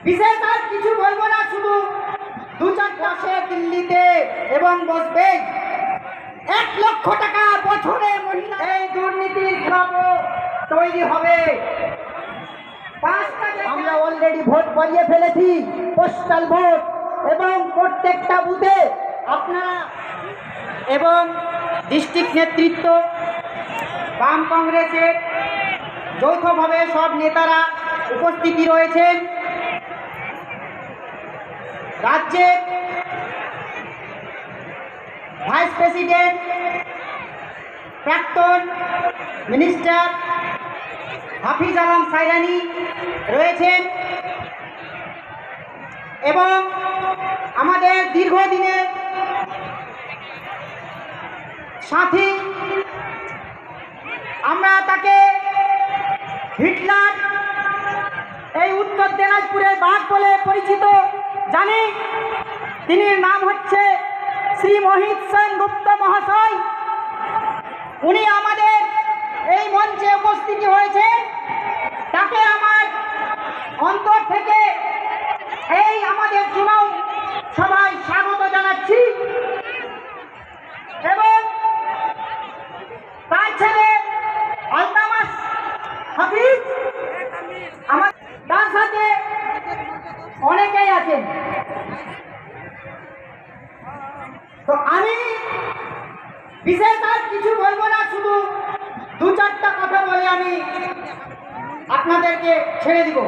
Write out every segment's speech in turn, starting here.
বিশেষ আর কিছু বলবো না, শুধু দু চার বসে দিল্লিতে এবং বসবে 1 লক্ষ টাকা বছরে মহিলা। এই দুর্নীতির খেলাফ তৈরি হবে। আমরা অলরেডি ভোট করিয়ে ফেলেছি, পোস্টাল ভোট, এবং প্রত্যেকটা বুথে আপনারা এবং ডিস্ট্রিক্ট নেতৃত্ব বাম কংগ্রেসের যৌথভাবে সব নেতারা উপস্থিতি রয়েছেন। রাজ্যের ভাইস প্রেসিডেন্ট, প্রাক্তন মিনিস্টার হাফিজ আলম সাইরানি রয়েছেন এবং আমাদের দীর্ঘদিনের সাথী, আমরা তাকে হিটলার এই উত্তর দিনাজপুরের বাঘ বলে পরিচিত জানি। তিনি নাম হচ্ছে শ্রী মোহিত সেনগুপ্ত মহাশয়। উনি আমাদের এই মঞ্চে উপস্থিতি হয়েছে, তাকে আমার অন্তর থেকে এই আমাদের চুনাও সবাই স্বাগত জানাচ্ছি। এবং তার ছেলে আলতামাস হাফিজ, আমার তার সাথে অনেকেই আছেন। তো আমি বিশেষ আর কিছু বলবো না, শুধু দু চারটা কথা বলে আমি আপনাদেরকে ছেড়ে দিব।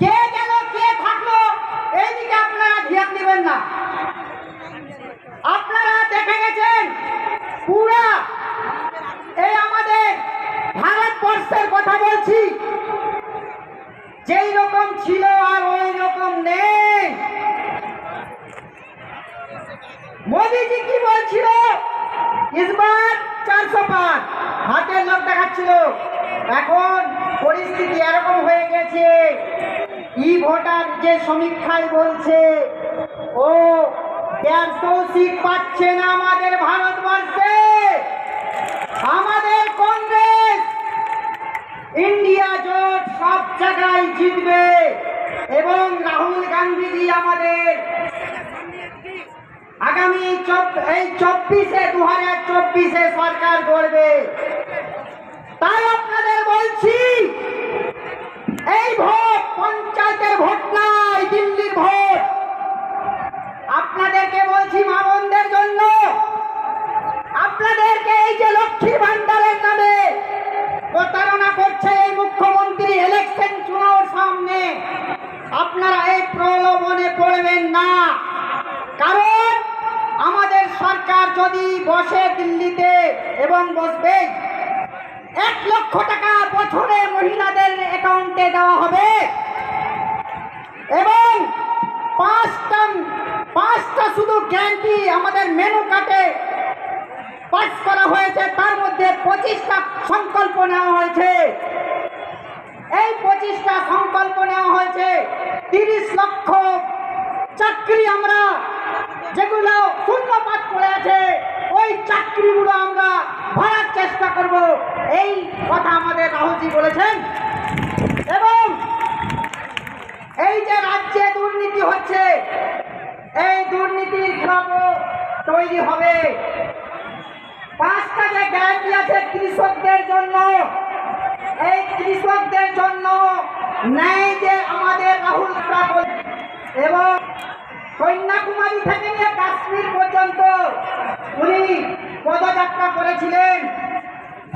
কে গেল কে থাকলো এইদিকে আপনারা ধ্যান দিবেন না। আপনারা দেখে গেছেন পুরা এই আমাদের ভারতবর্ষের কথা বলছি, যেই রকম ছিল আর ওই রকম নেই। মোদীজি কি বলছিল, ইসবার 400 পার হাতের লোক দেখাচ্ছিল। এখন পরিস্থিতি এরকম হয়ে গেছে, ই ভোটার যে সমীক্ষায় বলছে ও 150 সিট পাচ্ছে না আমাদের ভারতবর্ষে। আমাদের কংগ্রেস ইন্ডিয়া জোট সব জায়গায় জিতবে এবং রাহুল গান্ধীজি আমাদের আগামী 2024 সরকার করবে। তাই আপনাদের বলছি, এই ভোট পঞ্চায়েতের ভোট নয়, দিল্লির ভোট। আপনাদেরকে বলছি, মা বোনদের জন্য, আপনাদেরকে এই যে লক্ষ্মীর ভান্ডারের নামে প্রতারণা করছে এই মুখ্যমন্ত্রী ইলেকশন চুনাওর সামনে, আপনারা এই প্রলোভনে পড়বেন না। কারণ আমাদের সরকার যদি বসে দিল্লিতে এবং বসবে 1 লক্ষ টাকা বছরে মহিলাদের অ্যাকাউন্টে দেওয়া হবে এবং পাঁচটা শুধু গ্যারান্টি আমাদের মেনু কার্ডে পাস করা হয়েছে। তার মধ্যে 25টা সংকল্প নেওয়া হয়েছে। এই 25টা সংকল্প নেওয়া হয়েছে। 30 লক্ষ চাকরি আমরা যেগুলো শূন্যপাত পড়ে আছে, ওই চাকরিগুলো আমরা ভরার চেষ্টা করব, এই কথা আমাদের রাহুলজি বলেছেন। এবং এই যে রাজ্যে দুর্নীতি হচ্ছে, এই দুর্নীতির খেলাফ তৈরি হবে। 5টা যে গ্যারান্টি আছে কৃষকদের জন্য, এই কৃষকদের জন্য নেই যে আমাদের রাহুল এবং কন্যাকুমারী থেকে নিয়ে কাশ্মীর পর্যন্ত উনি পদযাত্রা করেছিলেন।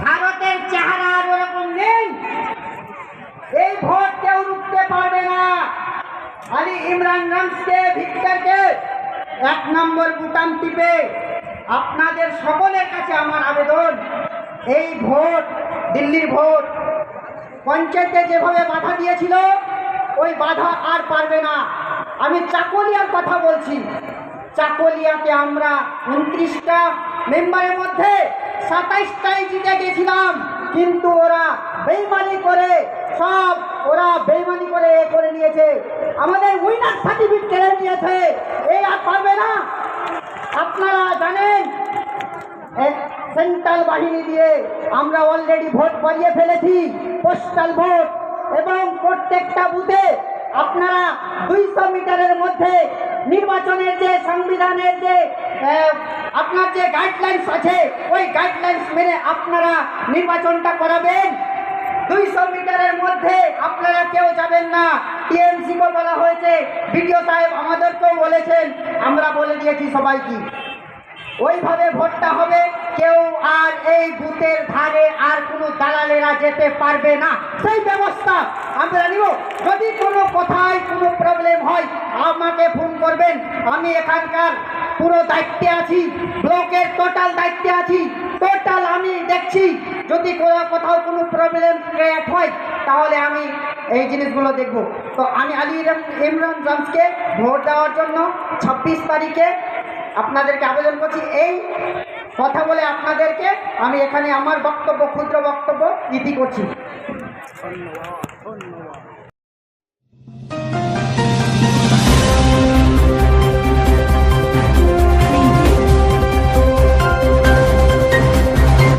ভারতের চেহারা আর ওরকম নেই। এই ভোট কেউ রুখতে পারবে না। খালি ইমরান খানকে ভিক্টরকে 1 নম্বর বুতাম টিপে আপনাদের সকলের কাছে আমার আবেদন, এই ভোট, দিল্লির ভোট পঞ্চায়েতে যেভাবে বাধা দিয়েছিল ওই বাধা আর পারবে না। আমি চাকুলিয়ার কথা বলছি। চাকুলিয়াতে আমরা 29টা মেম্বারের মধ্যে 27টাই জিতে গেছিলাম, কিন্তু ওরা বেইমানি করে করে নিয়েছে, আমাদের উইনার সার্টিফিকেট কেড়ে নিয়েছে। এই আর পারবে না। আপনারা জানেন সেন্ট্রাল বাহিনী দিয়ে আমরা অলরেডি ভোট করিয়ে ফেলেছি, পোস্টাল ভোট, এবং প্রত্যেকটা বুথে আপনারা 200 মিটারের মধ্যে নির্বাচনের যে সংবিধানের যে আপনার যে গাইডলাইন্স আছে ওই গাইডলাইন্স মেনে আপনারা নির্বাচনটা করাবেন। 200 মিটারের মধ্যে আপনারা কেউ যাবেন না। টিএমসিকে বলা হয়েছে, বিডিও সাহেব আমাদেরকেও বলেছেন, আমরা বলে দিয়েছি সবাইকে ওইভাবে ভোটটা হবে। কেউ আর এই বুথের ধারে আর কোনো দালালেরা যেতে পারবে না, সেই ব্যবস্থা আমরা নিব। যদি কোনো কথায় কোনো প্রবলেম হয় আমাকে ফোন করবেন, আমি এখানকার পুরো দায়িত্বে আছি, ব্লকের টোটাল দায়িত্বে আছি, টোটাল আমি দেখছি। যদি কোথাও কোনো প্রবলেম ক্রিয়েট হয় তাহলে আমি এই জিনিসগুলো দেখব। তো আমি আলী ইমরান রামসকে ভোট দেওয়ার জন্য 26 তারিখে আপনাদেরকে আবেদন করছি। এই কথা বলে আপনাদেরকে আমি এখানে আমার বক্তব্য, ক্ষুদ্র বক্তব্য ইতি করছি।